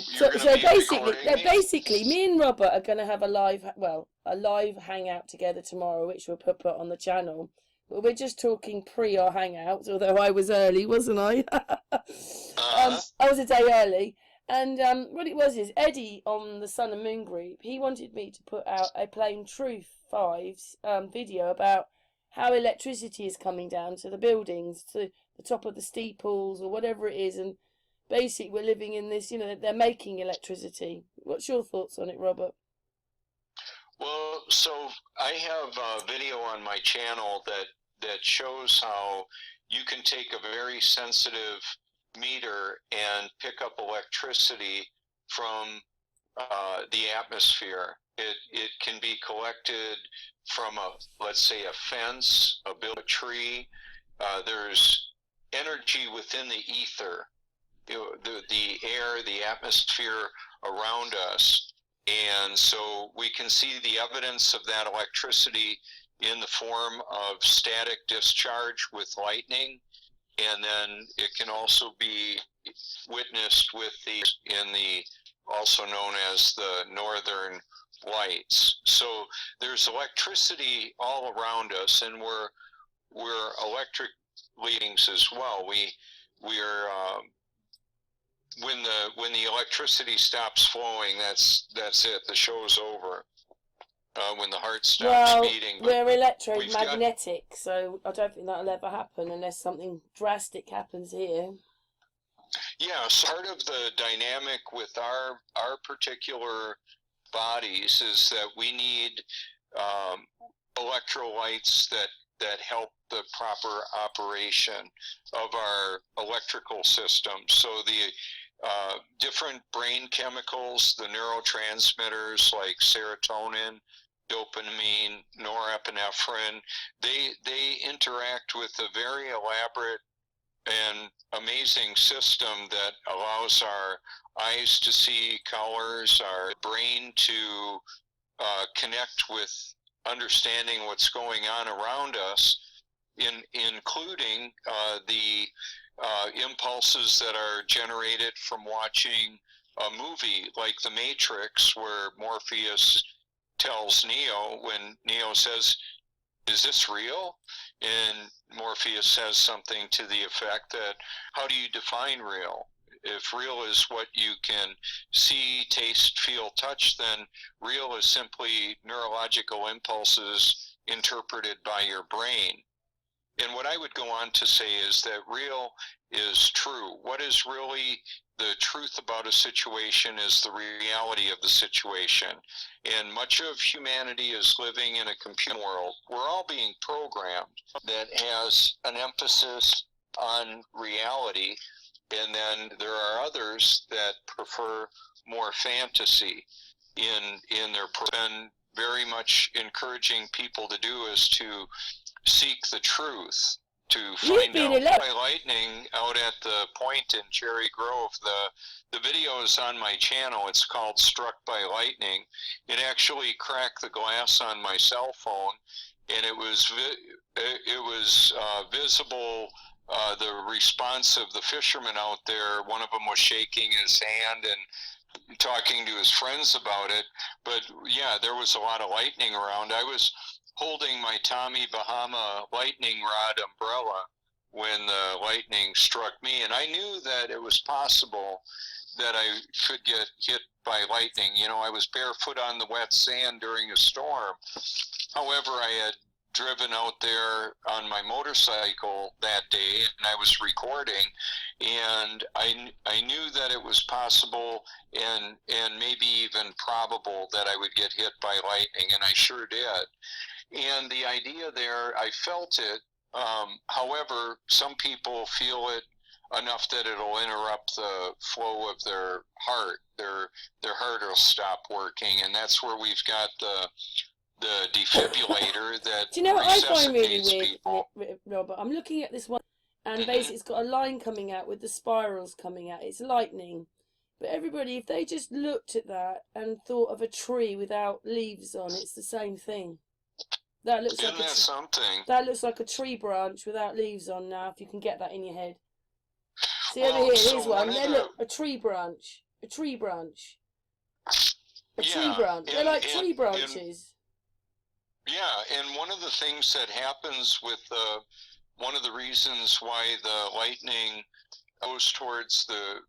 So basically, me and Robert are going to have a live hangout together tomorrow, which we'll put on the channel. But we're just talking pre our hangouts, although I was early, wasn't I? I was a day early. And what it was is Eddie on the Sun and Moon group, he wanted me to put out a aplanetruth5's video about how electricity is coming down to the buildings, to the top of the steeples or whatever it is. And basically we're living in this, they're making electricity. What's your thoughts on it, Robert? Well, so I have a video on my channel that shows how you can take a very sensitive meter and pick up electricity from the atmosphere. It can be collected from let's say a fence, a tree. There's energy within the ether, the air, the atmosphere around us. And so we can see the evidence of that electricity in the form of static discharge with lightning. And then it can also be witnessed in the also known as the northern lights. So there's electricity all around us, and we're electric beings as well. We're when the electricity stops flowing, that's it. The show's over. When the heart stops beating. We're electromagnetic, so I don't think that'll ever happen unless something drastic happens here. Yeah, so part of the dynamic with our particular bodies is that we need electrolytes that help the proper operation of our electrical system. So the different brain chemicals, the neurotransmitters like serotonin, dopamine, norepinephrine, they interact with a very elaborate and amazing system that allows our eyes to see colors, our brain to connect with understanding what's going on around us, including the impulses that are generated from watching a movie like The Matrix, where Morpheus tells Neo, when Neo says, "Is this real?" And Morpheus says something to the effect that, how do you define real? If real is what you can see, taste, feel, touch, then real is simply neurological impulses interpreted by your brain. And what I would go on to say is that real is true. What is really the truth about a situation is the reality of the situation. And much of humanity is living in a computer world. We're all being programmed that has an emphasis on reality. And then there are others that prefer more fantasy in their and very much encouraging people to do is to seek the truth, to find out by lightning out at the point in Cherry Grove. The video is on my channel. It's called Struck by Lightning. It actually cracked the glass on my cell phone, and it was visible. The response of the fishermen out there, one of them was shaking his hand and talking to his friends about it. But yeah, there was a lot of lightning around. I was holding my Tommy Bahama lightning rod umbrella when the lightning struck me, and I knew that it was possible that I could get hit by lightning. You know, I was barefoot on the wet sand during a storm. However, I had driven out there on my motorcycle that day, and I was recording, and I knew that it was possible and maybe even probable that I would get hit by lightning, and I sure did. And the idea there, I felt it. However, some people feel it enough that it'll interrupt the flow of their heart. Their heart will stop working, and that's where we've got the defibrillator that do you know what I find really people. weird, Robert? I'm looking at this one, and basically it's got a line coming out with the spirals coming out. It's lightning. But everybody, if they just looked at that and thought of a tree without leaves on, it's the same thing. That looks Isn't like that something? That looks like a tree branch without leaves on now, if you can get that in your head. See over Well, here, so here's one. one of There, the- look, a tree branch. a tree branch. A Yeah, tree branch. They're like tree branches. And one of the things that happens with one of the reasons why the lightning goes towards the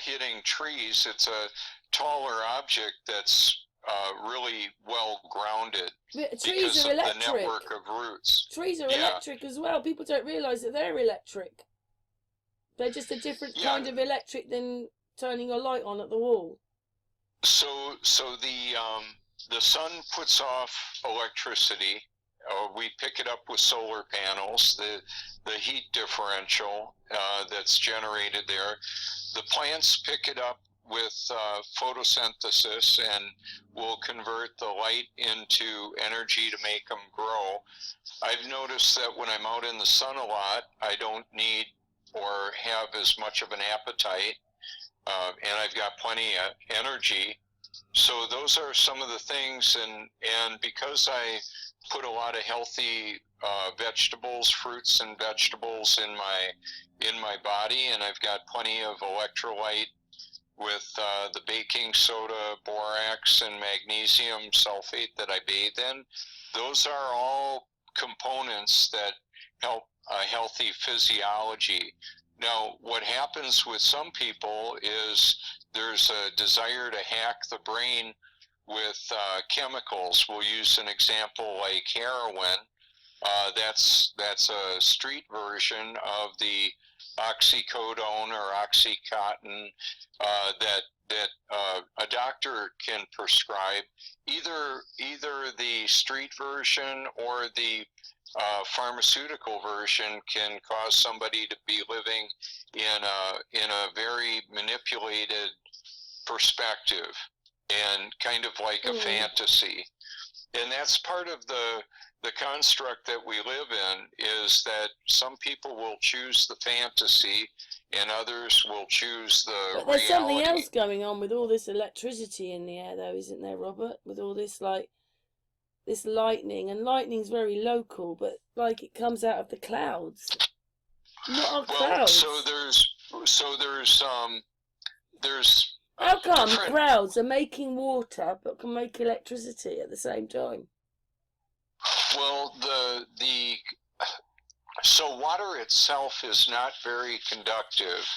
hitting trees, it's a taller object that's really well grounded Trees are electric. The network of roots. Trees are electric as well. People don't realise that they're electric. They're just a different kind of electric than turning a light on at the wall. So the sun puts off electricity. We pick it up with solar panels. The heat differential that's generated there. The plants pick it up with photosynthesis and will convert the light into energy to make them grow. I've noticed that when I'm out in the sun a lot, I don't need or have as much of an appetite, and I've got plenty of energy. So those are some of the things, and because I put a lot of healthy vegetables, fruits and vegetables in my body, and I've got plenty of electrolyte with the baking soda, borax, and magnesium sulfate that I bathe in. Those are all components that help a healthy physiology. Now, what happens with some people is there's a desire to hack the brain with chemicals. We'll use an example like heroin. That's a street version of the oxycodone or oxycontin that a doctor can prescribe. Either the street version or the pharmaceutical version can cause somebody to be living in a very manipulated perspective and kind of like a fantasy. And that's part of the construct that we live in, is that some people will choose the fantasy and others will choose the reality. But there's something else going on with all this electricity in the air, though, isn't there, Robert? With all this, like, this lightning, and lightning's very local, but like it comes out of the clouds, not our clouds. So there's how come clouds are making water but can make electricity at the same time? Well, so water itself is not very conductive.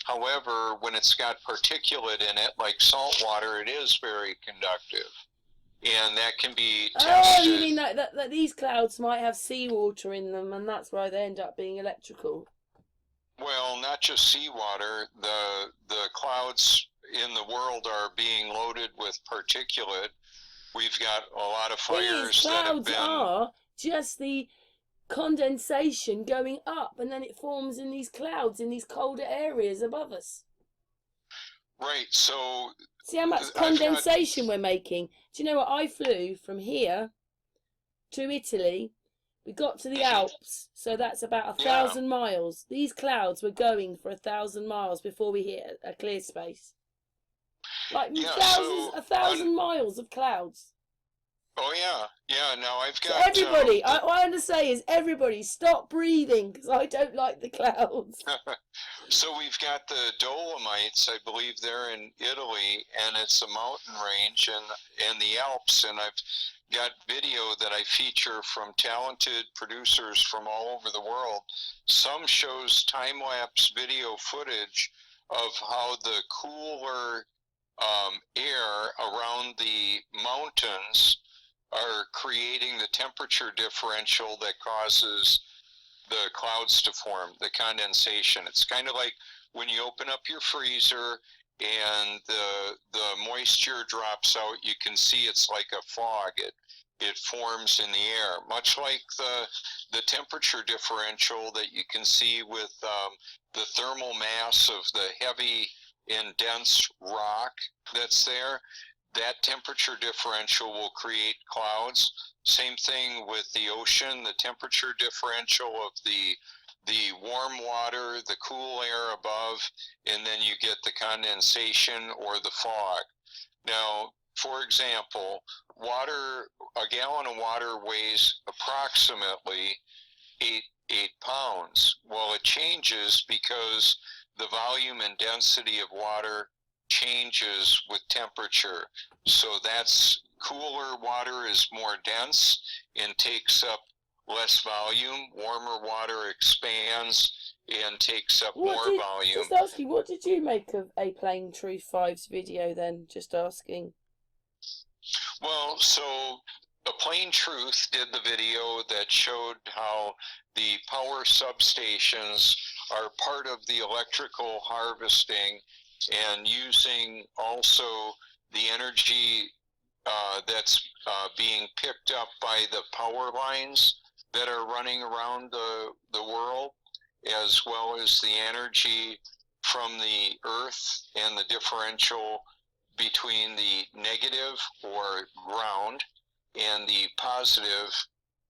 However, when it's got particulate in it, like salt water, it is very conductive. And that can be tested. Oh, you mean that these clouds might have seawater in them, and that's why they end up being electrical? Well, not just seawater. The clouds in the world are being loaded with particulate. We've got a lot of fires. These clouds that have been... are just the condensation going up, and then it forms in these clouds in these colder areas above us. Right, so... See how much condensation we're making? Do you know what? I flew from here to Italy. We got to the Alps, so that's about 1,000 miles. These clouds were going for 1,000 miles before we hit a clear space. Like 1,000 miles of clouds. Oh yeah. Now I've got. So everybody, what I want to say is, everybody, stop breathing, because I don't like the clouds. So we've got the Dolomites, I believe they're in Italy, and it's a mountain range, and the Alps, and I've got video that I feature from talented producers from all over the world. Some shows time-lapse video footage of how the cooler air around the mountains are creating the temperature differential that causes the clouds to form, the condensation. It's kind of like when you open up your freezer and the moisture drops out, you can see it's like a fog. It forms in the air, much like the temperature differential that you can see with the thermal mass of the heavy and dense rock that's there. That temperature differential will create clouds. Same thing with the ocean, the temperature differential of the warm water, the cool air above, and then you get the condensation or the fog. Now, for example, a gallon of water weighs approximately 8 pounds. Well, it changes because the volume and density of water changes with temperature. So that's cooler water is more dense and takes up less volume. Warmer water expands and takes up more volume. Just asking, what did you make of aplanetruth5's video then? Just asking. Well, so A Plain Truth did the video that showed how the power substations are part of the electrical harvesting and using also the energy that's being picked up by the power lines that are running around the world, as well as the energy from the earth and the differential between the negative or ground and the positive,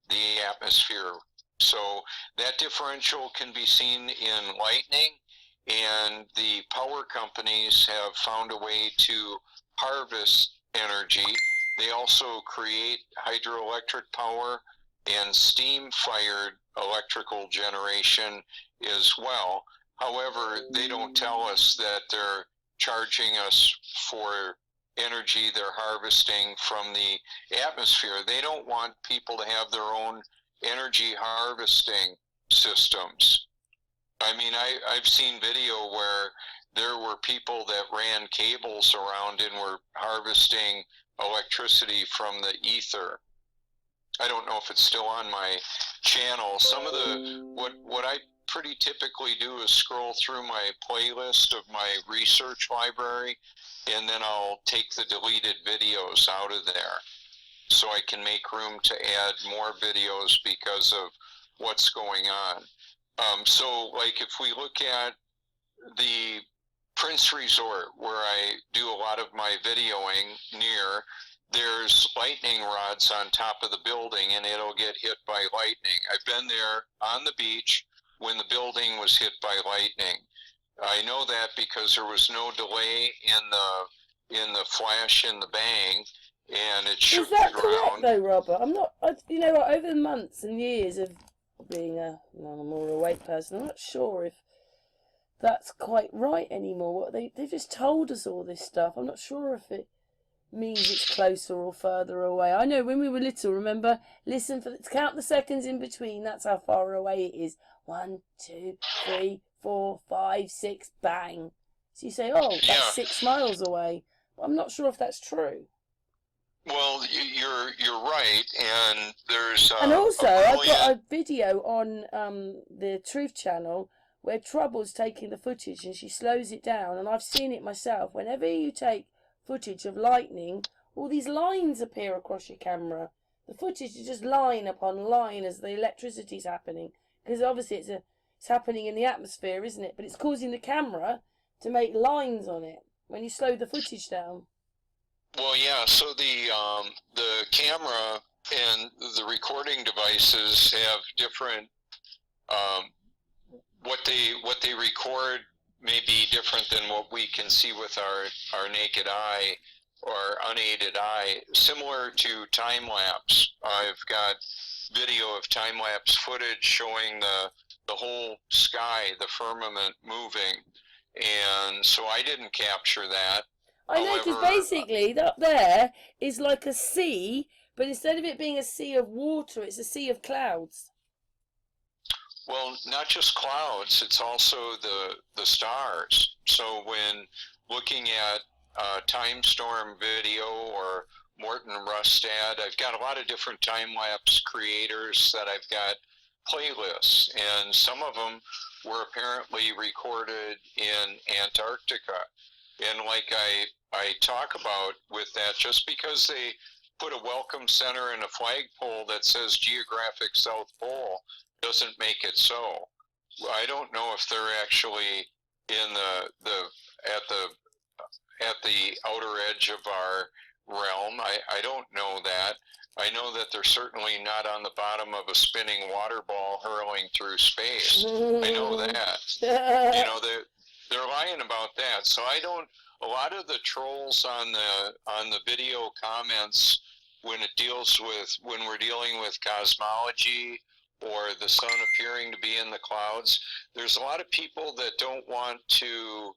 the atmosphere. So that differential can be seen in lightning, and the power companies have found a way to harvest energy. They also create hydroelectric power and steam-fired electrical generation as well. However, they don't tell us that they're charging us for energy they're harvesting from the atmosphere. They don't want people to have their own energy harvesting systems. I mean, I've seen video where there were people that ran cables around and were harvesting electricity from the ether. I don't know if it's still on my channel. Some of the, what I pretty typically do is scroll through my playlist of my research library, and then I'll take the deleted videos out of there so I can make room to add more videos because of what's going on. So like if we look at the Prince Resort, where I do a lot of my videoing near, there's lightning rods on top of the building and it'll get hit by lightning. I've been there on the beach when the building was hit by lightning. I know that because there was no delay in the flash and the bang, and it shook the ground. Is that correct though, Robert? I'm not, you know what, over the months and years of being a more awake person, I'm not sure if that's quite right anymore. They've just told us all this stuff. I'm not sure if it means it's closer or further away. I know when we were little, remember, listen for count the seconds in between, that's how far away it is. 1, 2, 3, 4, 5, 6, bang. So you say, oh, that's 6 miles away. Well, I'm not sure if that's true. Well, you're right, and there's and also I've got a video on the Truth channel where Trouble's taking the footage and she slows it down, and I've seen it myself. Whenever you take footage of lightning, all these lines appear across your camera. The footage is just line upon line as the electricity's happening, because obviously it's happening in the atmosphere, isn't it? But it's causing the camera to make lines on it when you slow the footage down. Well, yeah. So the camera and the recording devices have different. What they record may be different than what we can see with our naked eye or unaided eye. Similar to time lapse, I've got video of time lapse footage showing the whole sky, the firmament moving, and so I didn't capture that. I know, because basically up there is like a sea, but instead of it being a sea of water, it's a sea of clouds. Well, not just clouds, it's also the stars. So when looking at Time Storm video or Morton Rustad, I've got a lot of different time-lapse creators that I've got playlists, and some of them were apparently recorded in Antarctica. And like I talk about with that, just because they put a welcome center and a flagpole that says geographic South Pole doesn't make it so. I don't know if they're actually in at the outer edge of our realm. I don't know that. I know that they're certainly not on the bottom of a spinning water ball hurling through space. I know that. You know, they're lying about that. So I don't. A lot of the trolls on the video comments when we're dealing with cosmology or the sun appearing to be in the clouds, there's a lot of people that don't want to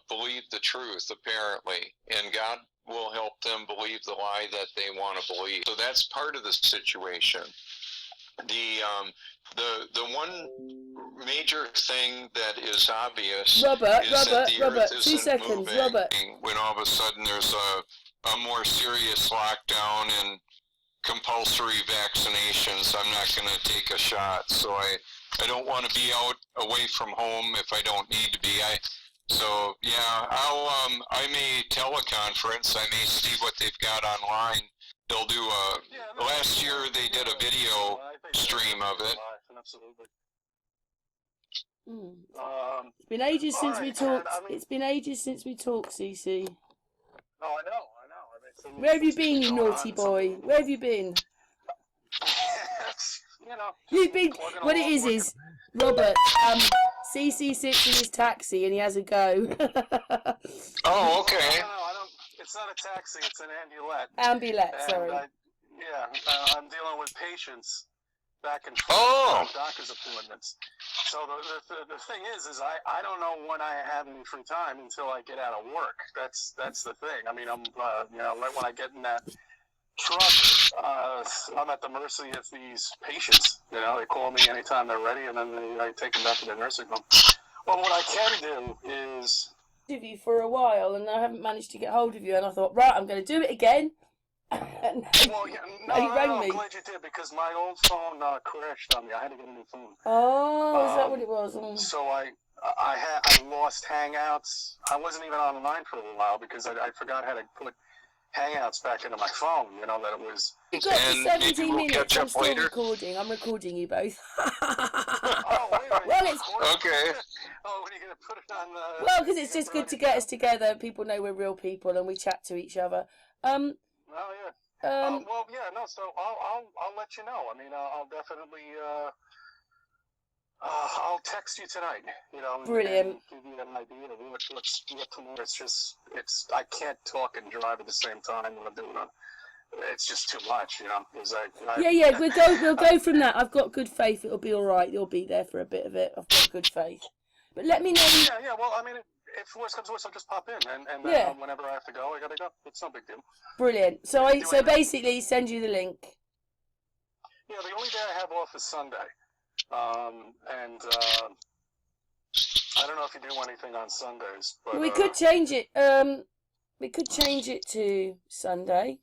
believe the truth, apparently, and God will help them believe the lie that they want to believe. So that's part of the situation. The one major thing that is obvious is that the Earth isn't moving when all of a sudden there's a more serious lockdown and compulsory vaccinations. I'm not going to take a shot, so I don't want to be out away from home if I don't need to be. So yeah, I may teleconference. I may see what they've got online. They'll do last year they did a video stream of it. Absolutely. It's been ages since we talked. It's been ages since we talked, CC. Oh, I know. Where have you been, you naughty boy? Where have you been? You've been. What it is Robert. CC sits in his taxi and he has a go. Oh, okay. No, it's not a taxi. It's an ambulette. Ambulette, sorry. I'm dealing with patients back and forth, doctor's appointments. So the thing is I don't know when I have any free time until I get out of work. That's the thing. I mean, I'm right when I get in that truck, I'm at the mercy of these patients. They call me anytime they're ready, and then I take them back to their nursing home. Well, what I can do is of you for a while, and I haven't managed to get hold of you, and I thought, right, I'm going to do it again. I'm glad you did, because my old phone crashed on me. I had to get a new phone. Oh, is that what it was? So I lost Hangouts. I wasn't even online for a while because I forgot how to put Hangouts back into my phone. That it was. You've got 17 minutes. I'm still recording. I'm recording you both. Oh, wait a minute. Well, it's okay. Oh, when are you going to put it on the... Well, because it's just good to get us together. People know we're real people and we chat to each other. Oh, yeah. So I'll let you know. I mean, I'll definitely, I'll text you tonight, Brilliant. And give you an idea of what's tomorrow. I can't talk and drive at the same time when I'm doing it. It's just too much, We'll go from that. I've got good faith. It'll be all right. You'll be there for a bit of it. I've got good faith. But let me know. Yeah. Well, I mean, if worse comes to worse, I'll just pop in, and whenever I have to go, I gotta go. It's no big deal. Brilliant. So basically, send you the link. Yeah, the only day I have off is Sunday, and I don't know if you do anything on Sundays, but we could change it. We could change it to Sunday.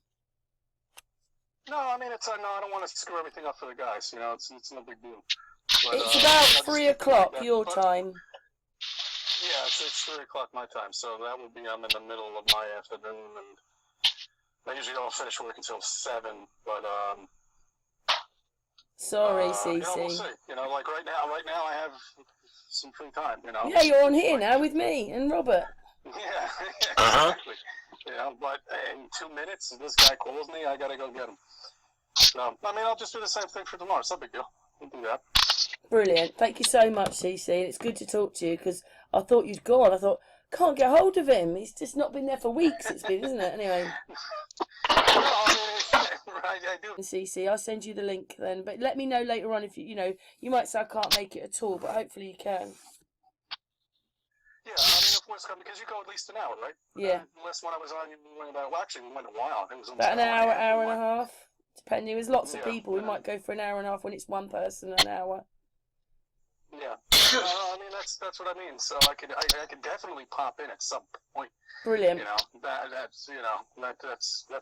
No, I mean I don't want to screw everything up for the guys. It's no big deal. But, it's about 3 o'clock your time. Yeah, it's 3 o'clock my time, so that would be I'm in the middle of my afternoon, and I usually don't finish work until 7. But sorry, CC. We'll see. Like right now I have some free time. Yeah, you're on here now with me and Robert. Yeah, exactly. But in 2 minutes, if this guy calls me, I gotta go get him. So I mean, I'll just do the same thing for tomorrow. It's no big deal. We'll do that. Brilliant. Thank you so much, CC. It's good to talk to you because I thought you'd gone. I thought, can't get hold of him. He's just not been there for weeks. It's been, isn't it? Anyway. I do. CC, I'll send you the link then. But let me know later on if you might say I can't make it at all, but hopefully you can. Yeah, I mean, of course, because you go at least an hour, right? Yeah. Last one I was on, you went about, actually, we went a while. It was about an hour and a half. Depending, there's lots of people. We might go for an hour and a half when it's one person an hour. Yeah, I mean that's what I mean. So I could definitely pop in at some point. Brilliant. That's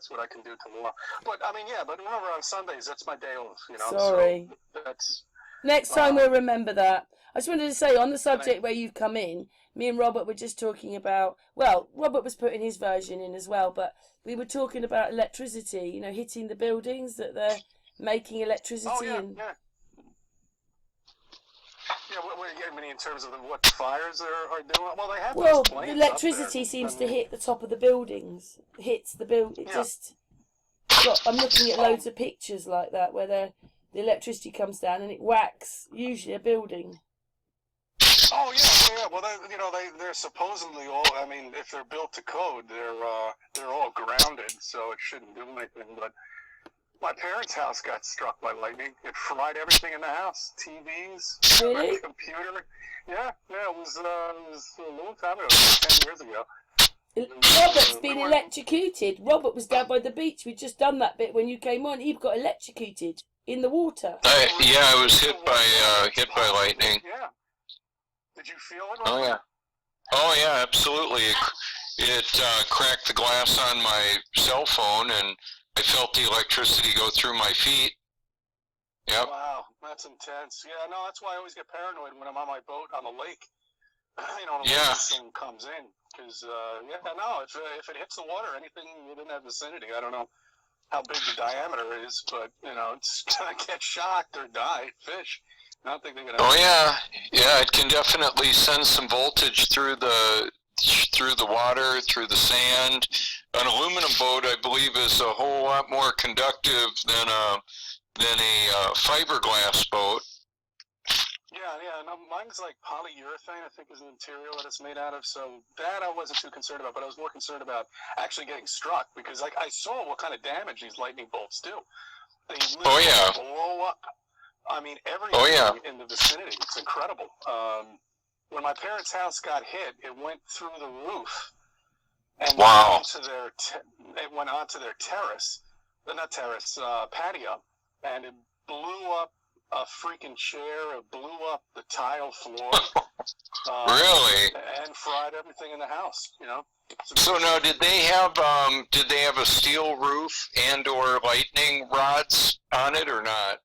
what I can do tomorrow. But I mean, but remember on Sundays that's my day off. Sorry. So that's next time we'll remember that. I just wanted to say on the subject where you've come in, me and Robert were just talking about. Well, Robert was putting his version in as well, but we were talking about electricity. Hitting the buildings that they're making electricity. Oh yeah, and... yeah. Yeah, what I mean in terms of what the fires are doing? Well, they have those planes. The electricity seems to hit the top of the buildings. It hits the building. I'm looking at loads of pictures like that where the electricity comes down and it whacks usually a building. Oh yeah. Well, they're supposedly all. I mean, if they're built to code, they're all grounded, so it shouldn't do anything. But My parents' house got struck by lightning. It fried everything in the house. TVs, Really? my computer. Yeah, it was a long time ago, 10 years ago. Robert's been electrocuted. Robert was down by the beach. We'd just done that bit when you came on. He got electrocuted in the water. I was hit by lightning. Yeah. Did you feel it? Oh yeah. Oh yeah, absolutely. It cracked the glass on my cell phone, and I felt the electricity go through my feet. Yep. Wow, that's intense. Yeah, no, that's why I always get paranoid when I'm on my boat on the lake. When something comes in, because if it hits the water, anything within that vicinity, I don't know how big the diameter is, but it's gonna get shocked or die. Fish. I don't think they're gonna. Oh yeah, it can definitely send some voltage through the water, through the sand. An aluminum boat, I believe, is a whole lot more conductive than a fiberglass boat. Yeah, no, mine's like polyurethane, I think is the material that it's made out of, so that I wasn't too concerned about, but I was more concerned about actually getting struck, because I saw what kind of damage these lightning bolts do. They literally blow up, everything in the vicinity. It's incredible. When my parents' house got hit, it went through the roof, and it went onto their patio, and it blew up a freaking chair. It blew up the tile floor. Really? And fried everything in the house. So now, did they have a steel roof and or lightning rods on it or not?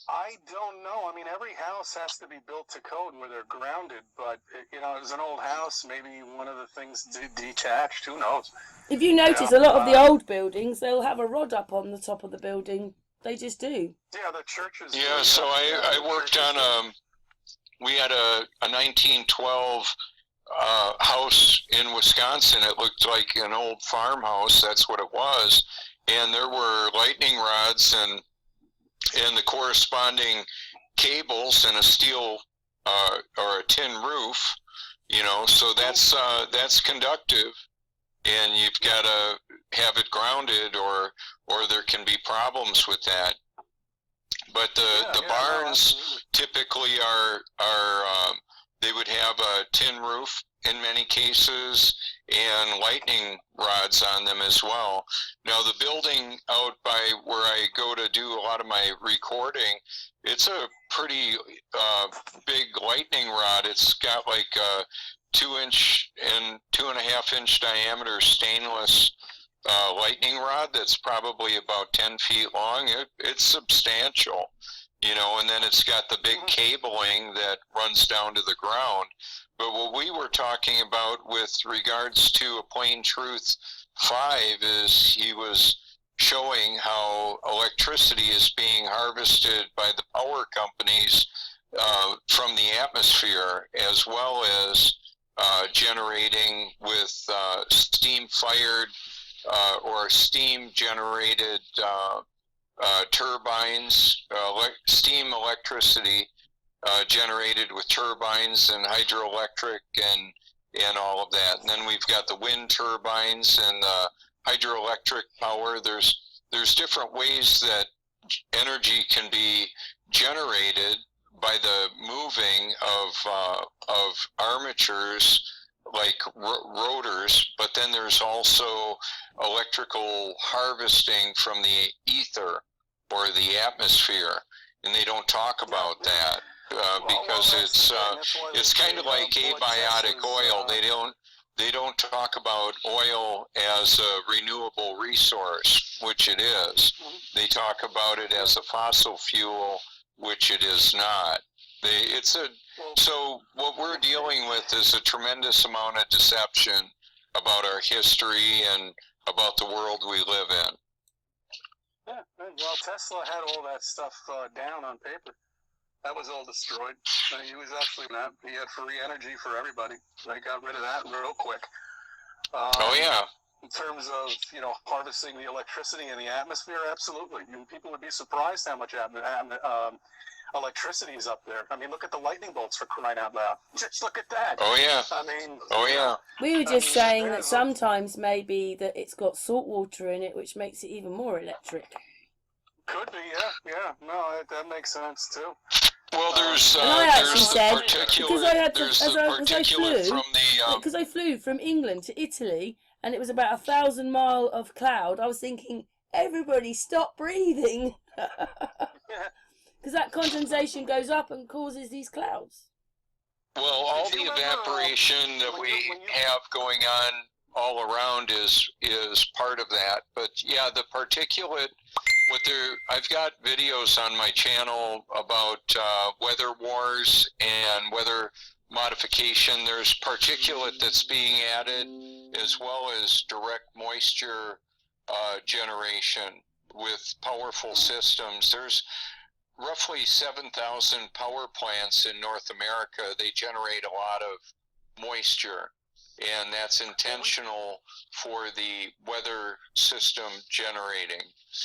I don't know. Every house has to be built to code where they're grounded, but it was an old house. Maybe one of the things detached. Who knows? If you notice, a lot of the old buildings, they'll have a rod up on the top of the building. They just do. Yeah, the churches. Yeah, so I worked on we had a 1912 house in Wisconsin. It looked like an old farmhouse. That's what it was. And there were lightning rods and the corresponding cables and a steel or a tin roof, so that's conductive, and you've got to have it grounded or there can be problems with that. But the barns typically are they would have a tin roof in many cases and lightning rods on them as well. Now the building out by where I go to do a lot of my recording, it's a pretty big lightning rod. It's got like a 2-inch and 2.5-inch diameter stainless lightning rod that's probably about 10 feet long. It's substantial, and then it's got the big cabling that runs down to the ground. But what we were talking about with regards to aplanetruth5 is he was showing how electricity is being harvested by the power companies from the atmosphere, as well as generating with steam-fired or steam-generated turbines, steam electricity generated with turbines and hydroelectric and all of that. And then we've got the wind turbines and hydroelectric power. There's different ways that energy can be generated by the moving of armatures like rotors, but then there's also electrical harvesting from the ether or the atmosphere, and they don't talk about that because it's kind of like abiotic oil. They don't talk about oil as a renewable resource, which it is. They talk about it as a fossil fuel, which it is not. So what we're dealing with is a tremendous amount of deception about our history and about the world we live in. Yeah, well, Tesla had all that stuff down on paper. That was all destroyed. He was actually not. He had free energy for everybody. They got rid of that real quick. In terms of harvesting the electricity in the atmosphere, absolutely. People would be surprised how much electricity is up there. Look at the lightning bolts, for crying out loud. Just look at that. Oh yeah. We were just saying that sometimes maybe that it's got salt water in it, which makes it even more electric. could be, yeah. No, that makes sense too. Well, there's because I had to, there's the particulate from the because I flew from England to Italy, and it was about 1,000 miles of cloud. I was thinking, everybody stop breathing, because that condensation goes up and causes these clouds. Well, all the evaporation that we have going on all around is part of that. But yeah, the particulate. I've got videos on my channel about weather wars and weather modification. There's particulate that's being added, as well as direct moisture generation with powerful systems. There's roughly 7,000 power plants in North America. They generate a lot of moisture, and that's intentional for the weather system generating.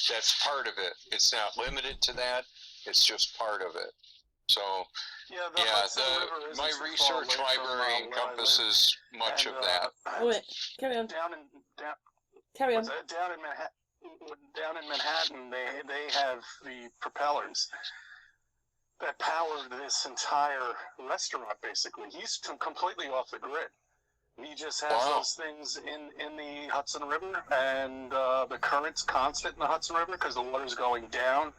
That's part of it. It's not limited to that. It's just part of it. So, my research library encompasses much of that. Wait, carry on. Carry on. Down in Manhattan, they have the propellers that power this entire restaurant. Basically, he's completely off the grid. He just has those things in the Hudson River, and the current's constant in the Hudson River because the water's going down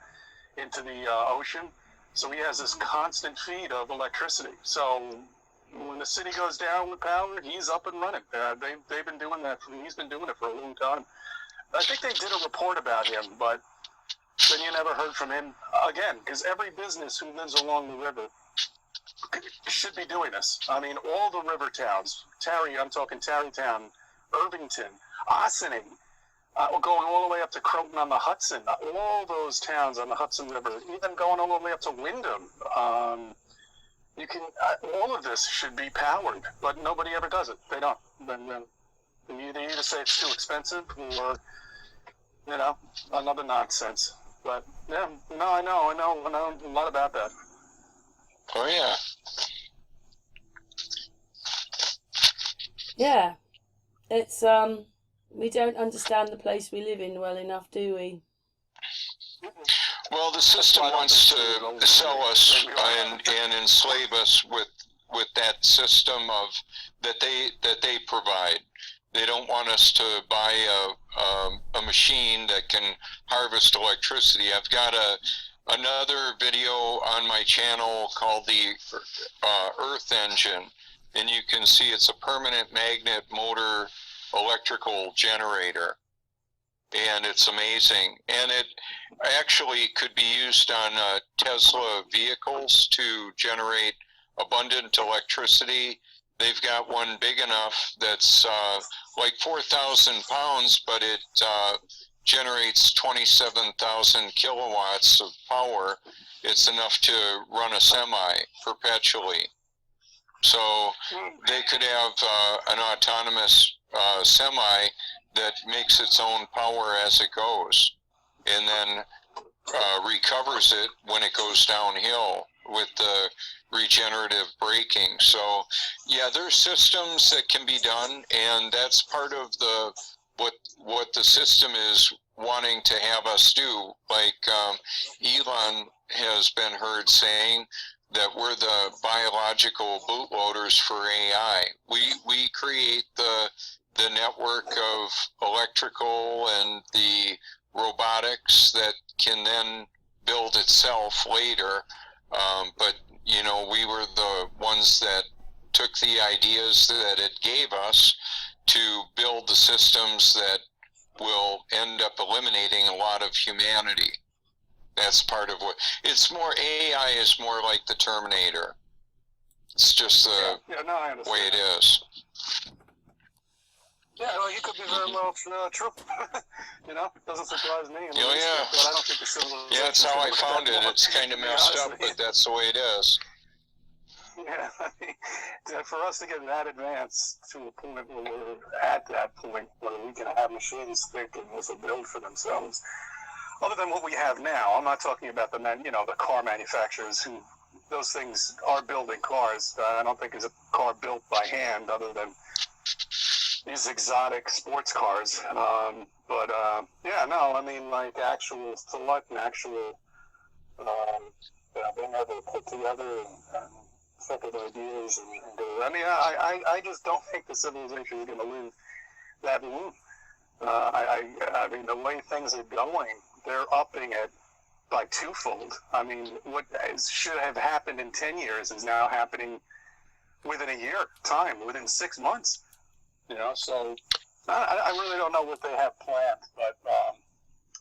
into the ocean. So he has this constant feed of electricity. So when the city goes down with power, he's up and running. They've been doing that. He's been doing it for a long time. I think they did a report about him, but then you never heard from him again, because every business who lives along the river should be doing this. I mean, all the river towns, I'm talking Tarrytown, Irvington, Ossining, going all the way up to Croton on the Hudson, all those towns on the Hudson River, even going all the way up to Wyndham. All of this should be powered, but nobody ever does it. They don't. They either say it's too expensive or, another nonsense. But, yeah, no, I know a lot about that. Oh, yeah. Yeah. It's, we don't understand the place we live in well enough, do we? Well, the system wants to sell us and enslave us with that system that they provide. They don't want us to buy a machine that can harvest electricity. I've got another video on my channel called the Earth Engine, and you can see it's a permanent magnet motor electrical generator, and it's amazing. And it actually could be used on Tesla vehicles to generate abundant electricity. They've got one big enough that's like 4,000 pounds, but it generates 27,000 kilowatts of power. It's enough to run a semi perpetually. So they could have an autonomous semi that makes its own power as it goes, and then recovers it when it goes downhill with the regenerative braking. So yeah, there's systems that can be done, and that's part of what the system is wanting to have us do. Like Elon has been heard saying that we're the biological bootloaders for AI. We create the network of electrical and the robotics that can then build itself later. But we were the ones that took the ideas that it gave us to build the systems that will end up eliminating a lot of humanity. That's part of what it's more. AI is more like the Terminator. It's just the way it is. Yeah, well, you could be very well true. It doesn't surprise me. But I don't think the civilization. Yeah, that's how I found it. It's kind of messed up, but that's the way it is. Yeah, for us to get that advanced to a point where we're at that point where we can have machines thinking as a build for themselves, other than what we have now. I'm not talking about the car manufacturers who those things are building cars. I don't think there's a car built by hand other than these exotic sports cars. Yeah, no, I mean, like actual select and actual being able to put together and think of ideas and go. I mean, I just don't think the civilization is going to live that long. I mean, the way things are going, they're upping it by twofold. I mean, what should have happened in 10 years is now happening within a year time, within 6 months. You know, so I really don't know what they have planned, but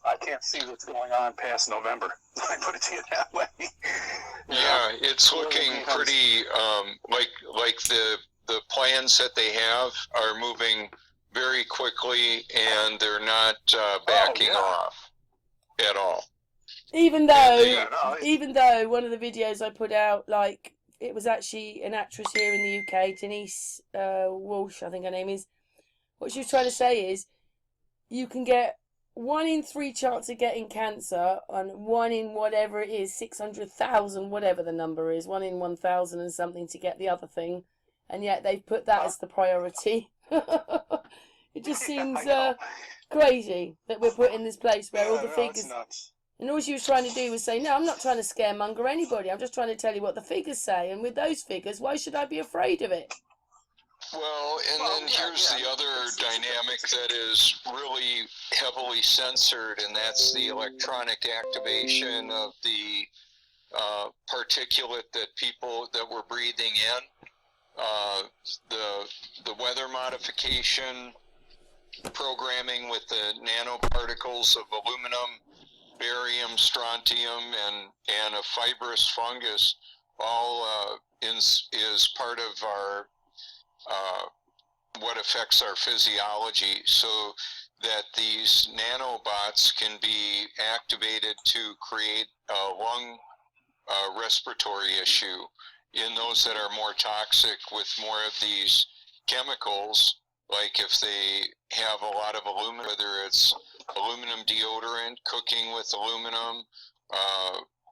I can't see what's going on past November. I put it to you that way. Yeah, it's looking pretty like the plans that they have are moving very quickly, and they're not backing off at all. Even though one of the videos I put out, like, it was actually an actress here in the UK, Denise Walsh, I think her name is. What she was trying to say is, you can get 1 in 3 chance of getting cancer, and 1 in whatever it is, 600,000, whatever the number is, 1 in 1,000 and something to get the other thing, and yet they've put that as the priority. It just seems crazy that we're put in this place where all the figures... And all she was trying to do was say, no, I'm not trying to scaremonger anybody. I'm just trying to tell you what the figures say. And with those figures, why should I be afraid of it? Well, and then here's the other dynamic that is really heavily censored, and that's the electronic activation of the particulate that we're breathing in. The weather modification programming with the nanoparticles of aluminum, barium, strontium, and a fibrous fungus, all is part of our what affects our physiology, so that these nanobots can be activated to create a lung respiratory issue in those that are more toxic with more of these chemicals, like if they have a lot of aluminum, whether it's aluminum deodorant, cooking with aluminum,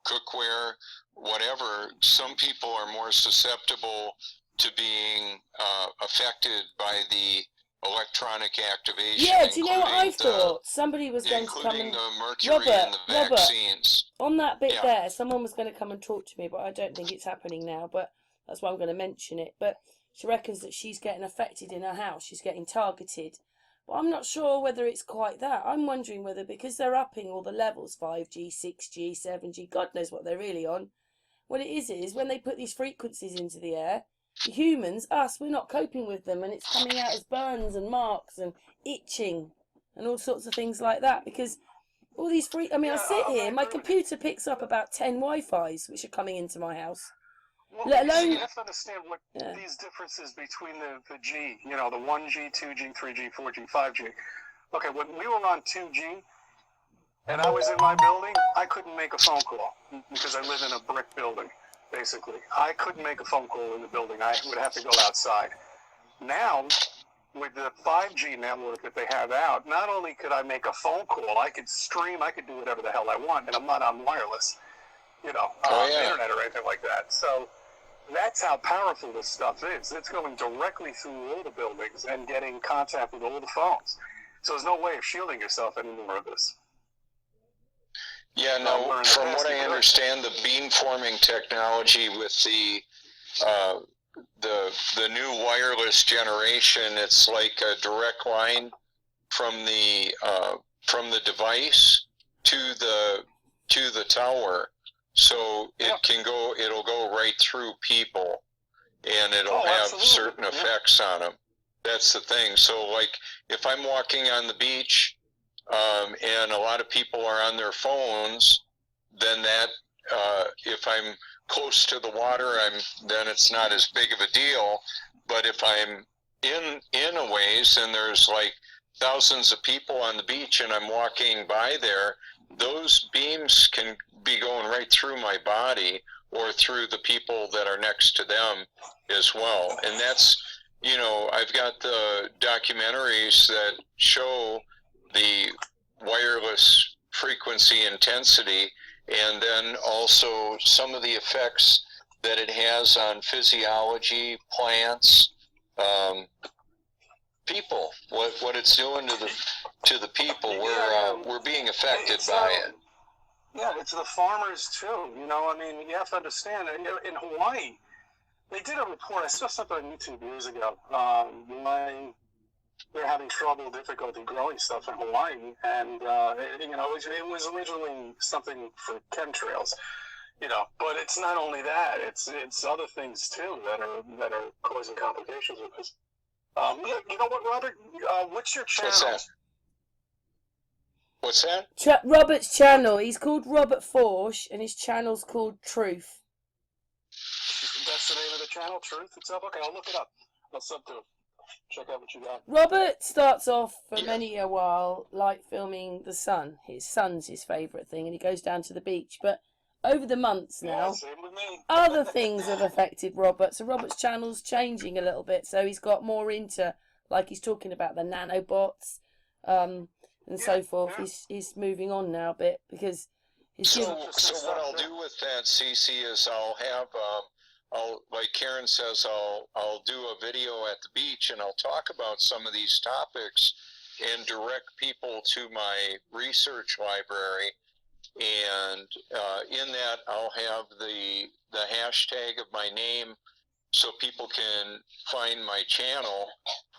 cookware, whatever. Some people are more susceptible to being affected by the electronic activation. Yeah, do you know what I thought? Somebody was going to come and... Including the mercury in the vaccines. On that bit there, someone was going to come and talk to me, but I don't think it's happening now, but that's why I'm going to mention it. But she reckons that she's getting affected in her house. She's getting targeted. But I'm not sure whether it's quite that. I'm wondering whether, because they're upping all the levels, 5G, 6G, 7G, God knows what they're really on. What it is when they put these frequencies into the air, the humans, us, we're not coping with them, and it's coming out as burns and marks and itching and all sorts of things like that, because all these I sit here, my computer picks up about 10 Wi-Fis which are coming into my house. Well, let alone... You have to understand what these differences between the G, the 1G, 2G, 3G, 4G, 5G. Okay, when we were on 2G and I was in my building, I couldn't make a phone call because I live in a brick building, basically. I couldn't make a phone call in the building. I would have to go outside. Now, with the 5G network that they have out, not only could I make a phone call, I could stream, I could do whatever the hell I want, and I'm not on wireless, internet or anything like that. So that's how powerful this stuff is. It's going directly through all the buildings and getting contact with all the phones. So there's no way of shielding yourself anymore of this. Yeah, no, from what I understand, the beamforming technology with the new wireless generation, it's like a direct line from the device to the tower. So it'll go right through people, and it'll have certain effects on them. That's the thing. So, like, if I'm walking on the beach, and a lot of people are on their phones, then that, if I'm close to the water, then it's not as big of a deal. But if I'm in a ways, and there's like thousands of people on the beach, and I'm walking by there, those beams can be going right through my body or through the people that are next to them as well. And that's, I've got the documentaries that show the wireless frequency intensity, and then also some of the effects that it has on physiology, plants, people. What it's doing to the people. We're being affected by it. Yeah, it's the farmers too. You know, I mean, you have to understand. In Hawaii, they did a report. I saw something on YouTube years ago. Why they're having difficulty growing stuff in Hawaii, and you know, it was originally something for chemtrails. You know, but it's not only that; it's other things too that are causing complications with this. You know what, Robert? What's your channel? What's that? Robert's channel. He's called Robert Foertsch, and his channel's called Truth. That's the name of the channel, Truth itself. Okay, I'll look it up. I'll sub to it. Check out what you got. Robert starts off for many a while like filming the sun. His sun's his favourite thing, and he goes down to the beach. But over the months now, same with me. other things have affected Robert. So Robert's channel's changing a little bit. So he's got more into, like he's talking about the nanobots, and so forth. Yeah. He's moving on now a bit because he's so what I'll do with that, CC, is I'll have like Karen says, I'll do a video at the beach and I'll talk about some of these topics and direct people to my research library. And in that, I'll have the hashtag of my name so people can find my channel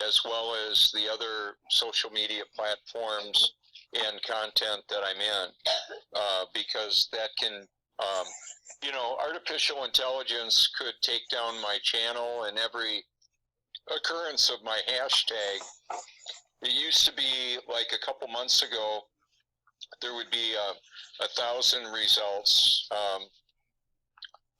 as well as the other social media platforms and content that I'm in, because that can, you know, artificial intelligence could take down my channel and every occurrence of my hashtag. It used to be like a couple months ago, there would be 1,000 results.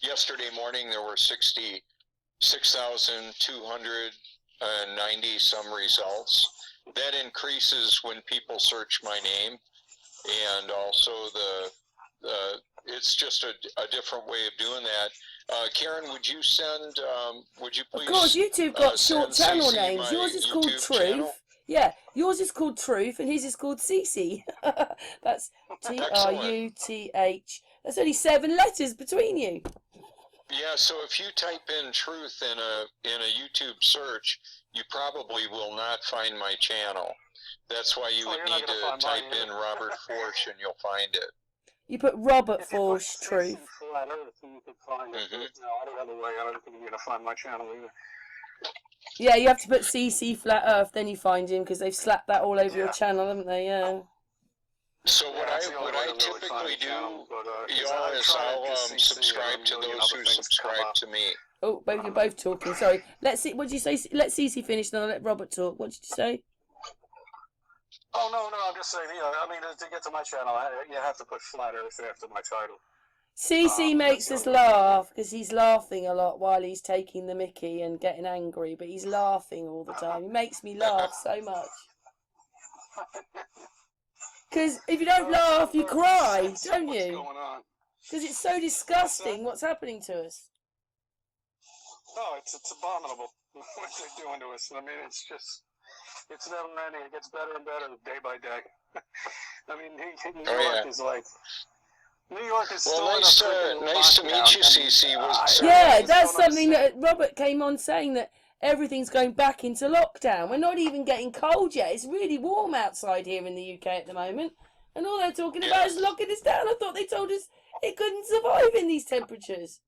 Yesterday morning, there were 66,290 some results. That increases when people search my name, and also it's just a different way of doing that. Karen, would you send? Would you please? Of course, YouTube got short channel names. Yours is called Truth. Channel? Yeah, yours is called Truth, and his is called Cece. That's TRUTH. That's only 7 letters between you. Yeah, so if you type in Truth in a YouTube search, you probably will not find my channel. That's why you would need to type in Robert Foertsch and you'll find it. You put Robert Foertsch Truth. Flat Earth, you could find it. No, any other way, I don't think you're going to find my channel either. Yeah, you have to put CC Flat Earth, then you find him, because they've slapped that all over your channel, haven't they? Yeah. So what I typically do, y'all, is I'll subscribe to those who subscribe to me. Oh, you're both talking. Sorry. Let's see. What did you say? Let Cece finish, and then I'll let Robert talk. What did you say? Oh, no, I'm just saying, you know, I mean, to get to my channel, you have to put Flat Earth after my title. CC makes us laugh because he's laughing a lot while he's taking the mickey and getting angry, but he's laughing all the time. He makes me laugh so much. Because if you don't laugh, you cry, don't you? Because it's so disgusting what's happening to us. Oh, it's abominable what they're doing to us. I mean, it's never ending. It gets better and better day by day. I mean, New York is like... New York is well, nice to meet you, CC. Yeah, that's something that Robert came on saying, that everything's going back into lockdown. We're not even getting cold yet. It's really warm outside here in the UK at the moment. And all they're talking about is locking us down. I thought they told us it couldn't survive in these temperatures.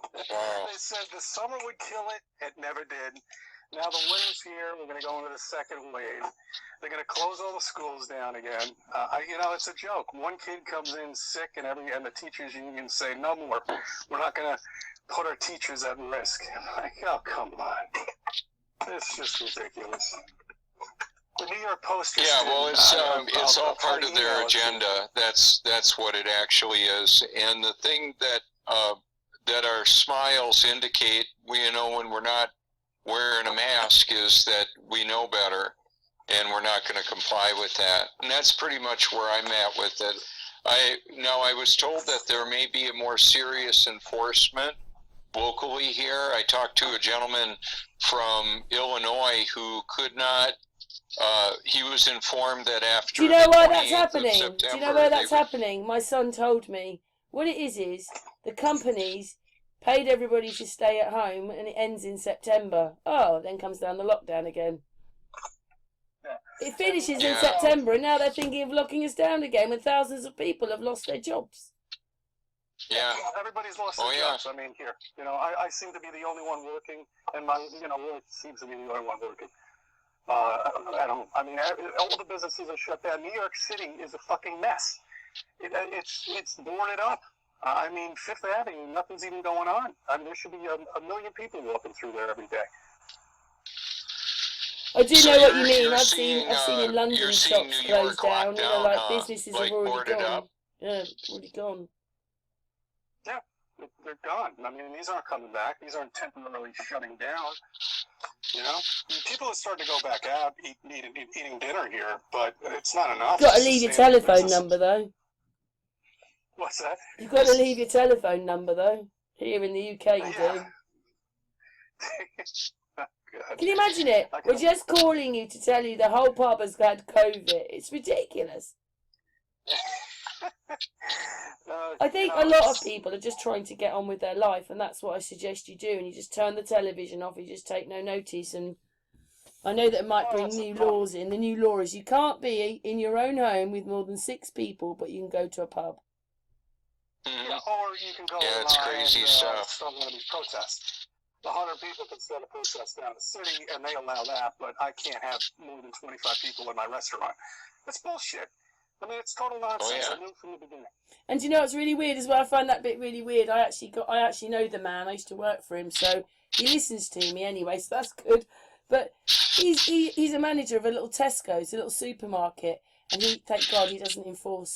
Wow. They said the summer would kill it. It never did. Now the winter's here. We're going to go into the second wave. They're going to close all the schools down again. You know, it's a joke. One kid comes in sick, and the teachers union say, no more. We're not going to put our teachers at risk. I'm like, oh, come on. It's just ridiculous. The New York Post. Yeah, well, it's all part of their agenda. That's what it actually is. And the thing that our smiles indicate, you know, when we're not wearing a mask, is that we know better, and we're not going to comply with that. And that's pretty much where I'm at with it. I was told that there may be a more serious enforcement locally here. I talked to a gentleman from Illinois who could not. He was informed that after. Do you know why that's happening? Do you know where that's happening? My son told me. What it is the companies paid everybody to stay at home, and it ends in September. Oh, then comes down the lockdown again. It finishes in Yeah. September, and now they're thinking of locking us down again when thousands of people have lost their jobs. Yeah. Everybody's lost their jobs. I mean, here, I seem to be the only one working, and my, work seems to be the only one working. I mean, all the businesses are shut down. New York City is a fucking mess. It's boarded up. I mean, Fifth Avenue, nothing's even going on. I mean, there should be a million people walking through there every day. I do know what you mean. I've seen in London shops closed down. Businesses have already gone. Yeah, already gone. Yeah, they're gone. I mean, these aren't coming back. These aren't temporarily shutting down. People are starting to go back out, eating dinner here, but it's not enough. You've got to leave your telephone number, though. What's that? You've got to leave your telephone number, though. Here in the UK, you do. Can you imagine it? We're just calling you to tell you the whole pub has had COVID. It's ridiculous. I think a lot of people are just trying to get on with their life, and that's what I suggest you do. And you just turn the television off, you just take no notice. And I know that it might bring new laws in. The new law is you can't be in your own home with more than 6 people, but you can go to a pub. Yeah, or you can go it's crazy stuff. Start one of these protests. 100 people can start a protest down the city, and they allow that, but I can't have more than 25 people in my restaurant. That's bullshit. I mean, it's total nonsense. I knew from the beginning. And you know what's really weird as well? I find that bit really weird. I actually know the man. I used to work for him, so he listens to me anyway, so that's good. But he's a manager of a little Tesco's, a little supermarket, and thank God he doesn't enforce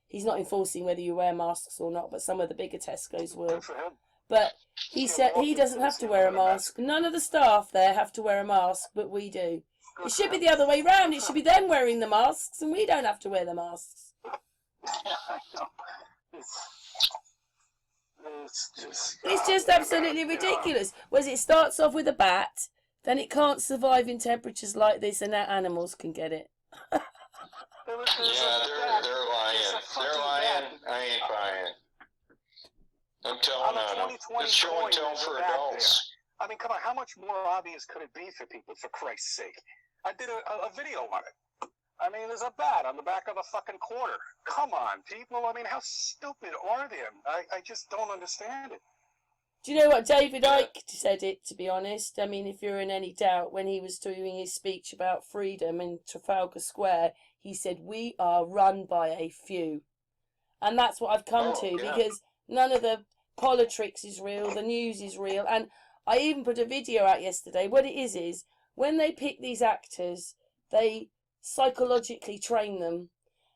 he's not enforcing whether you wear masks or not, but some of the bigger Tesco's will. Good for him. But he said he doesn't have to wear a mask. None of the staff there have to wear a mask, but we do. It should be the other way round. It should be them wearing the masks, and we don't have to wear the masks. It's just absolutely ridiculous. Whereas it starts off with a bat, then it can't survive in temperatures like this, and now animals can get it. Yeah, they're lying. They're lying. I ain't buying. I'm telling on them. It's show and tell for adults. I mean, come on, how much more obvious could it be for people, for Christ's sake? I did a video on it. I mean, there's a bat on the back of a fucking quarter. Come on, people. I mean, how stupid are they? I just don't understand it. Do you know what? David Icke said it, to be honest. I mean, if you're in any doubt, when he was doing his speech about freedom in Trafalgar Square, he said, we are run by a few. And that's what I've come to, because none of the politics is real, the news is real. And I even put a video out yesterday. What it is when they pick these actors, they psychologically train them.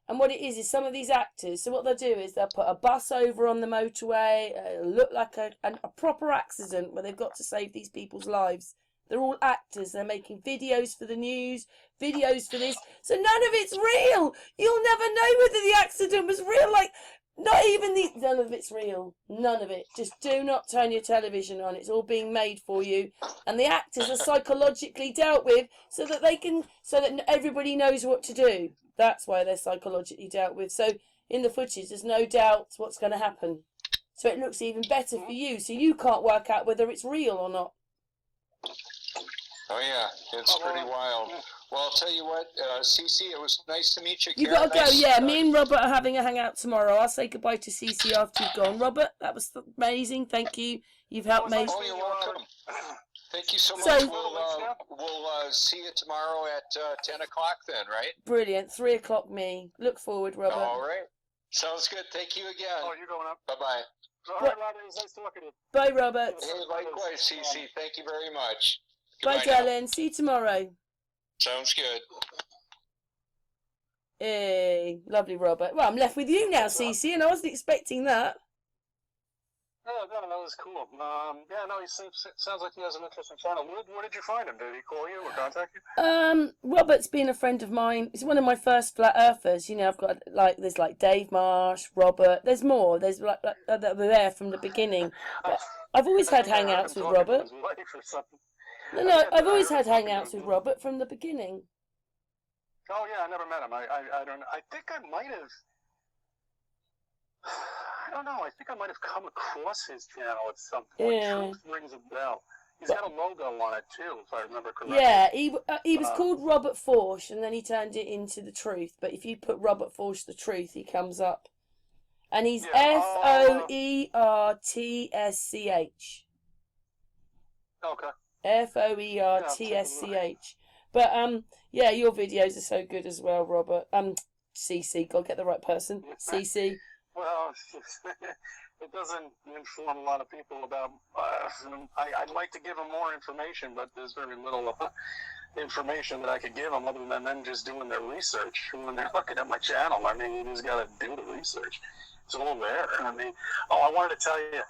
And what it is some of these actors, so what they'll do is they'll put a bus over on the motorway, it'll look like a proper accident where they've got to save these people's lives. They're all actors. They're making videos for the news, videos for this. So none of it's real. You'll never know whether the accident was real. Like, none of it's real. None of it. Just do not turn your television on. It's all being made for you. And the actors are psychologically dealt with so that everybody knows what to do. That's why they're psychologically dealt with. So in the footage, there's no doubt what's going to happen. So it looks even better for you. So you can't work out whether it's real or not. Oh, yeah. It's pretty wild. Well, I'll tell you what, Cece, it was nice to meet you. You got to go, yeah. Me and Robert are having a hangout tomorrow. I'll say goodbye to Cece after you've gone. Robert, that was amazing. Thank you. You've helped me. Oh, you're welcome. Thank you so much. We'll see you tomorrow at 10 o'clock then, right? Brilliant. 3 o'clock me. Look forward, Robert. All right. Sounds good. Thank you again. Oh, you're going up. Bye-bye. All right, Robert. It was nice talking to you. Bye, Robert. Hey, likewise, Cece. Thank you very much. Bye, darling. See you tomorrow. Sounds good. Hey, lovely, Robert. Well, I'm left with you now, Cece, and I wasn't expecting that. Oh, no, that was cool. He sounds like he has an interesting channel. Where did you find him? Did he call you or contact you? Robert's been a friend of mine. He's one of my first flat earthers. You know, I've got there's Dave Marsh, Robert. There's more. There's that were there from the beginning. But I've always had hangouts with Robert. No, I've always had hangouts with Robert from the beginning. Oh yeah, I never met him. I don't know. I think I might have. I don't know. I think I might have come across his channel at some point. Yeah. Truth rings a bell. He's got a logo on it too, if I remember correctly. Yeah, he was called Robert Foertsch, and then he turned it into The Truth. But if you put Robert Foertsch The Truth, he comes up, and he's Foertsch. Okay. Foertsch. But yeah, your videos are so good as well, Robert. CC, gotta get the right person. CC. Well, it doesn't inform a lot of people about. I'd like to give them more information, but there's very little information that I could give them other than them just doing their research. When they're looking at my channel, I mean, you just got to do the research. It's all there. I mean, I wanted to tell you,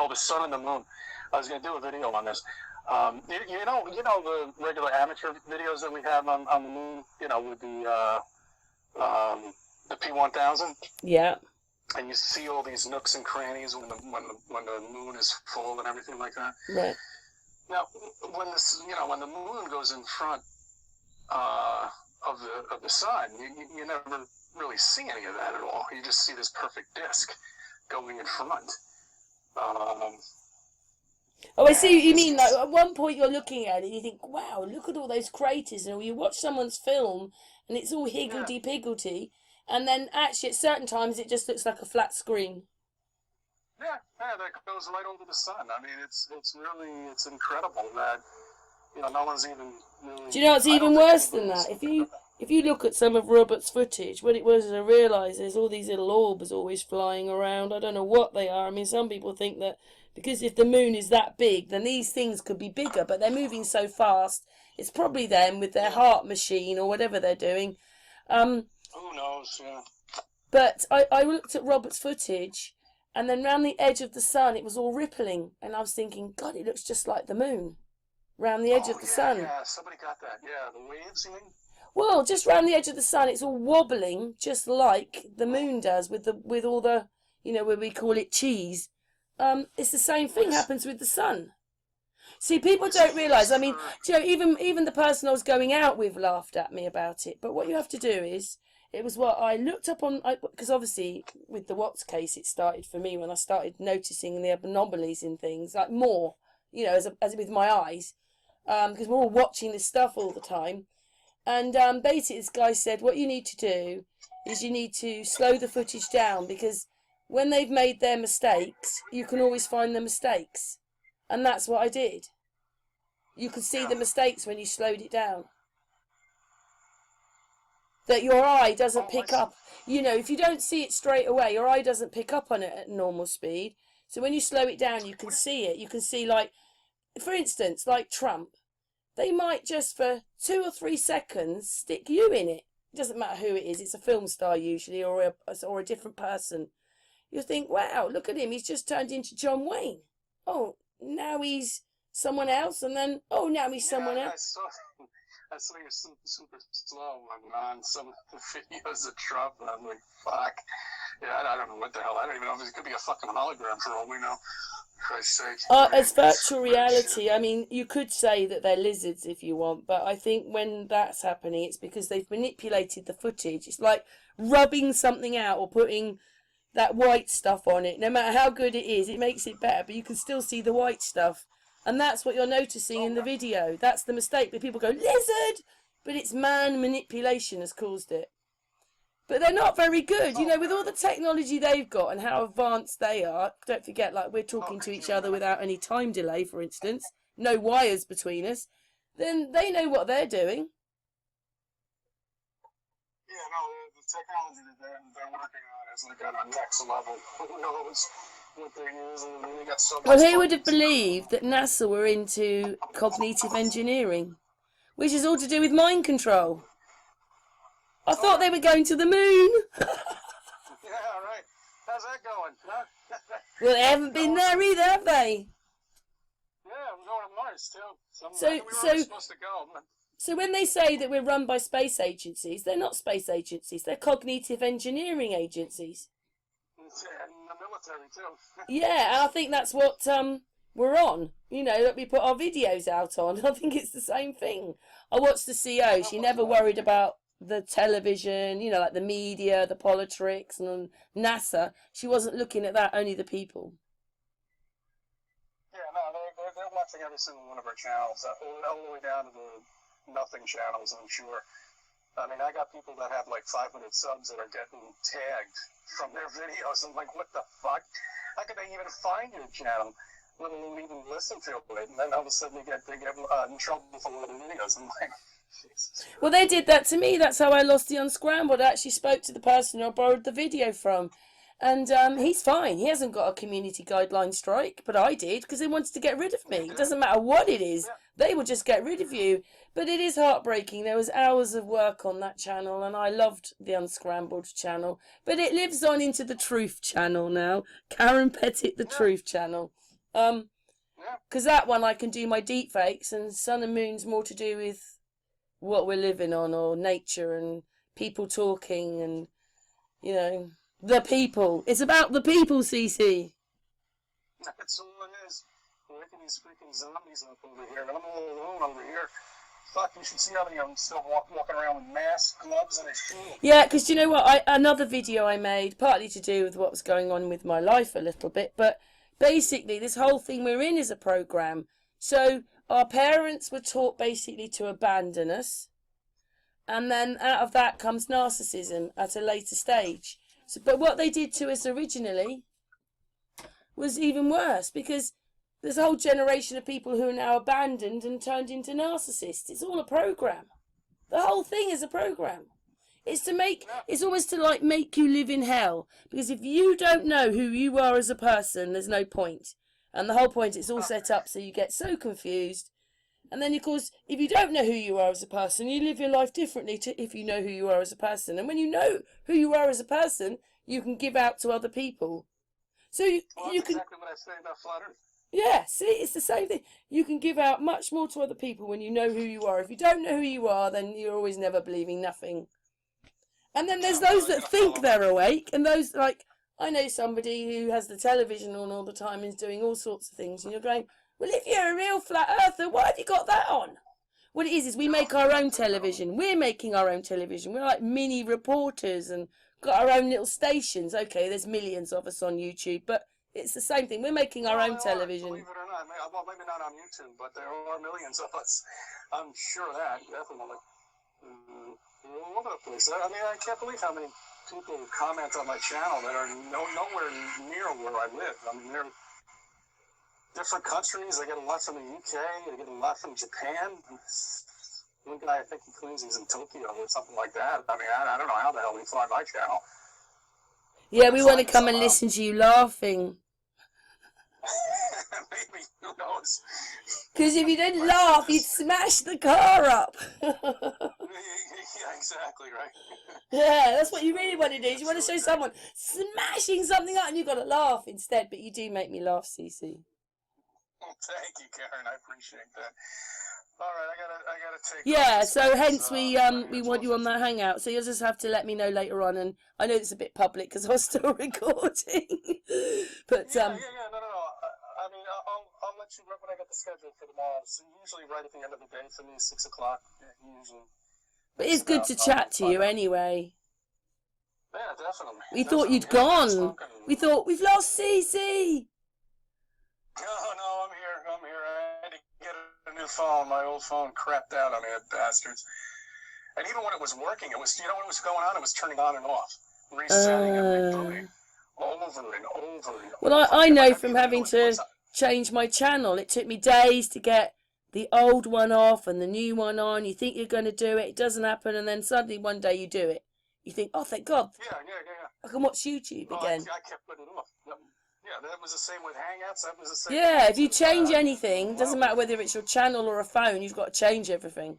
the sun and the moon. I was going to do a video on this. You know the regular amateur videos that we have on the moon. You know, with the P1000. Yeah. And you see all these nooks and crannies when the moon is full and everything like that. Right. Now, when the moon goes in front of the sun, you never really see any of that at all. You just see this perfect disk going in front. I see what you mean. Like, at one point you're looking at it and you think, wow, look at all those craters. And you watch someone's film and it's all higgledy-piggledy. And then actually at certain times it just looks like a flat screen. Yeah, that goes right over the sun. I mean, it's incredible that, no one's even really... Do you know what's even worse than that? If you look at some of Robert's footage, what it was, I realise there's all these little orbs always flying around. I don't know what they are. I mean, some people think that because if the moon is that big, then these things could be bigger, but they're moving so fast. It's probably them with their heart machine or whatever they're doing. Who knows, yeah. But I looked at Robert's footage, and then round the edge of the sun, it was all rippling. And I was thinking, God, it looks just like the moon. Round the edge of the sun. Yeah, somebody got that. Yeah, the waves, you mean? Well, just round the edge of the sun, it's all wobbling, just like the moon does, with all the, where we call it cheese. It's the same thing happens with the sun. See, people don't realise. I mean, even the person I was going out with laughed at me about it. But what you have to do is, it was what I looked up on, because obviously with the Watts case, it started for me when I started noticing the anomalies in things, like more, as with my eyes, because we're all watching this stuff all the time. And basically this guy said, what you need to do is you need to slow the footage down, because when they've made their mistakes, you can always find the mistakes. And that's what I did. You could see the mistakes when you slowed it down. That your eye doesn't pick up. If you don't see it straight away, your eye doesn't pick up on it at normal speed. So when you slow it down, you can see it. You can see, like, for instance, like Trump. They might just for 2 or 3 seconds stick you in it. It doesn't matter who it is. It's a film star usually, or a different person. You think, wow, look at him. He's just turned into John Wayne. Oh, now he's someone else, and then now he's someone else. I saw you super slow on some of the videos of Trump, and I'm like, fuck. Yeah, I don't know what the hell. I don't even know if it could be a fucking hologram for all we know. Christ's sake. It's virtual reality. I mean, you could say that they're lizards if you want, but I think when that's happening, it's because they've manipulated the footage. It's like rubbing something out or putting that white stuff on it. No matter how good it is, it makes it better, but you can still see the white stuff. And that's what you're noticing in the video. That's the mistake. But people go, lizard! But it's man manipulation has caused it. But they're not very good. With all the technology they've got and how advanced they are. Don't forget, like, we're talking to each other without any time delay, for instance. No wires between us. Then they know what they're doing. Yeah, no, the technology that they're working on is like on a next level. Who knows what they're using? I mean, they got so much. Well, who would have believed that NASA were into cognitive engineering, which is all to do with mind control? I thought they were going to the moon. Yeah, right. How's that going? Huh? Well, they haven't been there either, have they? Yeah, we're going to Mars too. So supposed to go. So when they say that we're run by space agencies, they're not space agencies. They're cognitive engineering agencies. And the military too. Yeah, and I think that's what we're on. That we put our videos out on. I think it's the same thing. I watched the CO. She never worried about the television, like the media, the politics, and NASA. She wasn't looking at that, only the people. watching every single one of our channels, all the way down to the nothing channels, I'm sure. I mean, I got people that have like 500 subs that are getting tagged from their videos. I'm like, what the fuck? How could they even find your channel, let alone even listen to it? And then all of a sudden they get in trouble for one of the videos. I'm like, Jesus. Well, they did that to me. That's how I lost the Unscrambled. I actually spoke to the person I borrowed the video from. And he's fine. He hasn't got a community guideline strike, but I did because they wanted to get rid of me. It doesn't matter what it is. They will just get rid of you. But it is heartbreaking. There was hours of work on that channel, and I loved the Unscrambled channel. But it lives on into the Truth channel now. Karen Pettit, the Truth channel. Because that one I can do my deep fakes, and Sun and Moon's more to do with what we're living on, or nature and people talking, and, you know, the people. It's about the people, CC. That's all it is. We're making these freaking zombies up over here. I'm all alone over here. Fuck, you should see how many of them still walking around with masks, gloves, and a shield. Yeah, because you know what? Another video I made, partly to do with what was going on with my life a little bit, but basically this whole thing we're in is a program. So our parents were taught basically to abandon us, and then out of that comes narcissism at a later stage. So, but what they did to us originally was even worse, because there's a whole generation of people who are now abandoned and turned into narcissists. It's all a program. The whole thing is a program. It's almost to like make you live in hell, because if you don't know who you are as a person, there's no point. And the whole point, it's all set up so you get so confused. And then, of course, if you don't know who you are as a person, you live your life differently to if you know who you are as a person. And when you know who you are as a person, you can give out to other people. So you can... exactly what I say about flat Earth. Yeah, see, it's the same thing. You can give out much more to other people when you know who you are. If you don't know who you are, then you're always never believing nothing. And then there's those that think they're awake, and those, like, I know somebody who has the television on all the time and is doing all sorts of things, and you're going, well, if you're a real flat earther, why have you got that on? What it is we make our own television. We're making our own television. We're like mini reporters and got our own little stations. Okay, there's millions of us on YouTube, but it's the same thing. We're making our own television. Believe it or not. Well, maybe not on YouTube, but there are millions of us. I'm sure of that, definitely. All over the place. I mean, I can't believe how many people comment on my channel that are nowhere near where I live. I mean, they're different countries. I get a lot from the UK. I get a lot from Japan. One guy, I think he claims he's in Tokyo or something like that. I mean, I don't know how the hell he find my channel. Yeah, we want to come and listen to you laughing. Maybe, who knows? Because if you didn't laugh, you'd smash the car up. Yeah, exactly, right. Yeah, that's what you really want to do. You want to show someone smashing something up, and you've got to laugh instead. But you do make me laugh, Cece. Thank you, Karen. I appreciate that. All right, I gotta take. Yeah, so hence we want you on that hangout. So you'll just have to let me know later on, and I know it's a bit public because I was still recording. But no. I mean, I'll let you know when I get the schedule for tomorrow. So usually right at the end of the day for me, 6 o'clock. Usually. But it's good to chat to you anyway. Yeah, definitely. We thought you'd gone. We thought we've lost Cece. No, I'm here. I had to get a new phone. My old phone crapped out on me, that bastards. And even when it was working, it was, what was going on? It was turning on and off, resetting and rebooting over and over. Well, I know from having to change my channel, it took me days to get the old one off and the new one on. You think you're going to do it, it doesn't happen, and then suddenly one day you do it. You think, oh, thank God. Yeah. I can watch YouTube again. I kept putting it off. Yeah, that was the same with Hangouts. That was the same. Yeah, if you change anything, doesn't matter whether it's your channel or a phone, you've got to change everything.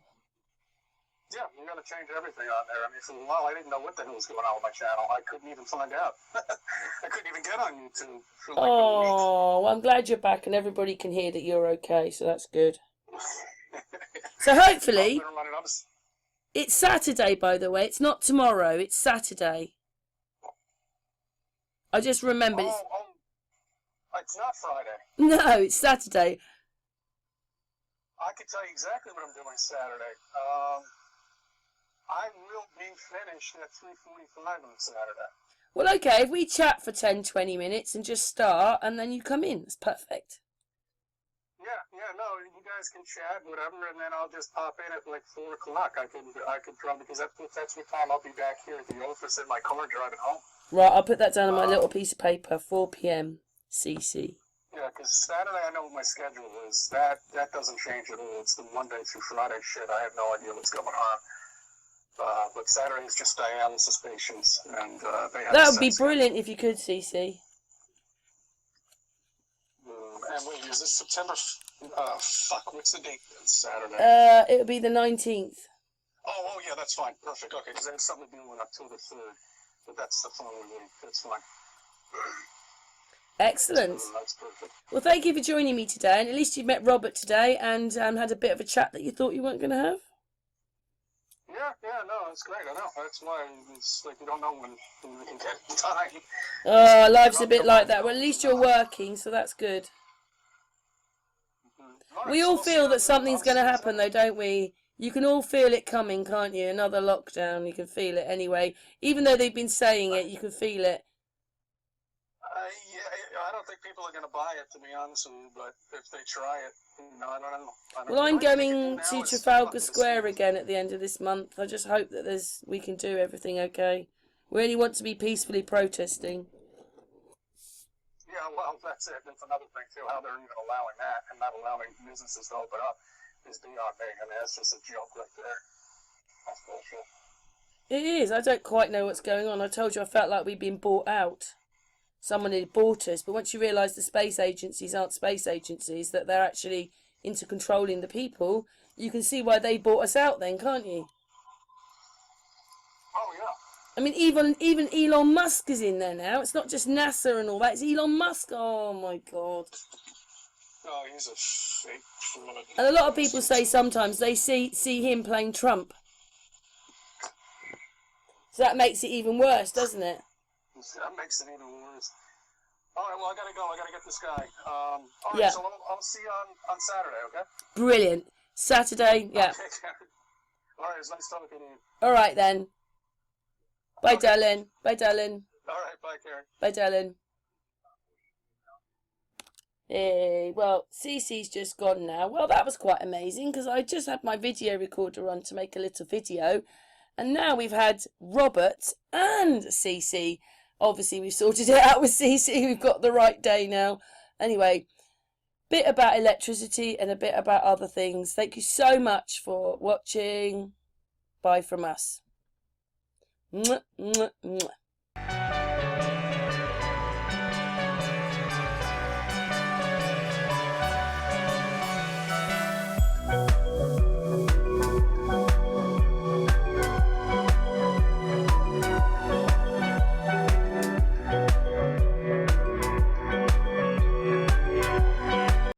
Yeah, you got to change everything on there. I mean, for a while, I didn't know what the hell was going on with my channel. I couldn't even find out. I couldn't even get on YouTube for like a week. Well, I'm glad you're back and everybody can hear that you're okay, so that's good. So hopefully, it's Saturday, by the way. It's not tomorrow, it's Saturday. I just remembered. It's not Friday. No, it's Saturday. I can tell you exactly what I'm doing Saturday. I will be finished at 3:45 on Saturday. Well, okay, if we chat for 10, 20 minutes and just start, and then you come in, it's perfect. Yeah, Yeah, no, you guys can chat, whatever, and then I'll just pop in at like 4 o'clock. I could come because that's what time I'll be back here at the office in my car driving home. Right, I'll put that down on my little piece of paper. 4 p.m. CC. Yeah, because Saturday I know what my schedule is. That doesn't change at all. It's the Monday through Friday shit. I have no idea what's going on. But Saturday is just dialysis patients, and they have. That would be brilliant if you could, CC. And wait, is this September? Fuck, what's the date? Saturday. It would be the 19th. Oh, yeah, that's fine. Perfect. Okay, because I have something to do on October 3rd. But that's the following week. That's fine. Excellent. That's perfect. Well, thank you for joining me today, and at least you've met Robert today and had a bit of a chat that you thought you weren't going to have. Yeah, no, it's great. I know. That's why it's like you don't know when you can get time. Oh, life's a bit like that. Well, at least you're working, so that's good. Right, We all so feel that something's going to I'll happen, though, don't we? You can all feel it coming, can't you? Another lockdown, you can feel it anyway. Even though they've been saying it, you can feel it. Yeah, I don't think people are going to buy it, to be honest with you, but if they try it, I don't know. Well, I'm going to Trafalgar Square again at the end of this month. I just hope that we can do everything okay. We only want to be peacefully protesting. Yeah, well, that's it. That's another thing, too, how they're even allowing that and not allowing businesses to open up is beyond me. I mean, that's just a joke right there. That's bullshit. It is. I don't quite know what's going on. I told you I felt like we'd been bought out. Someone had bought us, but once you realise the space agencies aren't space agencies, that they're actually into controlling the people, you can see why they bought us out then, can't you? Oh, yeah. I mean, even Elon Musk is in there now. It's not just NASA and all that. It's Elon Musk. Oh, my God. Oh, he's a fake fraud. And a lot of people say sometimes they see him playing Trump. So that makes it even worse, doesn't it? That makes it even worse. All right, well, I gotta go. I gotta get this guy. All right, Yeah. so I'll see you on Saturday, okay? Brilliant. Saturday, yeah. Okay. All right, it's nice talking to you. All right, then. Bye, Okay. darling. Bye, darling. All right, bye, Karen. Bye, darling. Hey, well, Cece's just gone now. Well, that was quite amazing because I just had my video recorder on to make a little video. And now we've had Robert and Cece. Obviously, we've sorted it out with Cece. We've got the right day now. Anyway, bit about electricity and a bit about other things. Thank you so much for watching. Bye from us. Mwah, mwah, mwah.